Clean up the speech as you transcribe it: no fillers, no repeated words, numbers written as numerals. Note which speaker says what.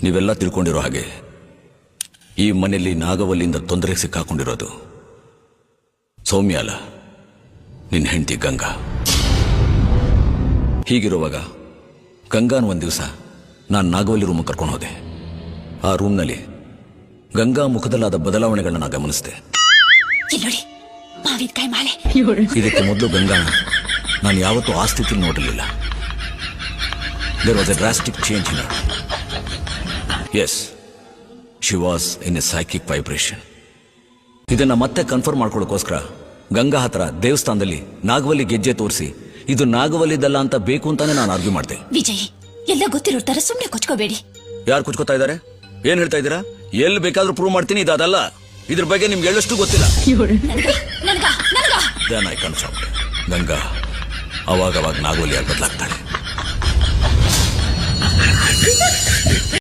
Speaker 1: ನೀವೆಲ್ಲ ತಿಳ್ಕೊಂಡಿರೋ ಹಾಗೆ ಈ ಮನೆಯಲ್ಲಿ ನಾಗವಲ್ಲಿಂದ ತೊಂದರೆಗೆ ಸಿಕ್ಕಾಕೊಂಡಿರೋದು ಸೌಮ್ಯ ಅಲ್ಲ, ನಿನ್ನ ಹೆಂಡತಿ ಗಂಗಾ. ಹೀಗಿರುವಾಗ ಗಂಗಾನ ಒಂದು ದಿವಸ ನಾನು ನಾಗವಲ್ಲಿ ರೂಮ್ ಕರ್ಕೊಂಡು ಹೋದೆ. ಆ ರೂಮ್ನಲ್ಲಿ ಗಂಗಾ ಮುಖದಲ್ಲಾದ ಬದಲಾವಣೆಗಳನ್ನ ನಾನು ಗಮನಿಸಿದೆ. ಇದಕ್ಕೆ ಮೊದಲು ಗಂಗಾನ ನಾನು ಯಾವತ್ತೂ ಆ ಸ್ಥಿತಿಯಲ್ಲಿ ನೋಡಲಿಲ್ಲ. There was a drastic change in her. Yes, she was in a psychic vibration. ಇದನ್ನ ಮತ್ತೆ ಕನ್ಫರ್ಮ್ ಮಾಡ್ಕೊಳ್ಳೋಕೋಸ್ಕರ ಗಂಗಾ ಹತ್ರ ದೇವಸ್ಥಾನದಲ್ಲಿ ನಾಗವಲ್ಲಿ ಗೆಜ್ಜೆ ತೋರಿಸಿ ಇದು ನಾಗವಲ್ಲಿದಲ್ಲ ಅಂತ ಬೇಕು ಅಂತಾನೆ ನಾನು ಆರ್ಗ್ಯೂ ಮಾಡಿದೆ.
Speaker 2: ವಿಜಯ್, ಎಲ್ಲ ಗೊತ್ತಿರೋರ್ತಾರೆ, ಸುಮ್ಮನೆ ಕೊಚ್ಕೋಬೇಡಿ.
Speaker 1: ಯಾರು ಕುಚ್ಕೋತಾ ಇದ್ದಾರೆ? ಏನ್ ಹೇಳ್ತಾ ಇದ್ದೀರಾ? ಎಲ್ಲಿ ಬೇಕಾದ್ರೂ ಪ್ರೂವ್ ಮಾಡ್ತೀನಿ, ಇದಲ್ಲ. ಇದ್ರ ಬಗ್ಗೆ ನಿಮ್ಗೆ ಎಳ್ಳಷ್ಟು ಗೊತ್ತಿಲ್ಲ. ಗಂಗಾ ಅವಾಗವಾಗ ನಾಗವಲ್ಲಿಯಾಗಿ ಬದಲಾಗ್ತಾಳೆ.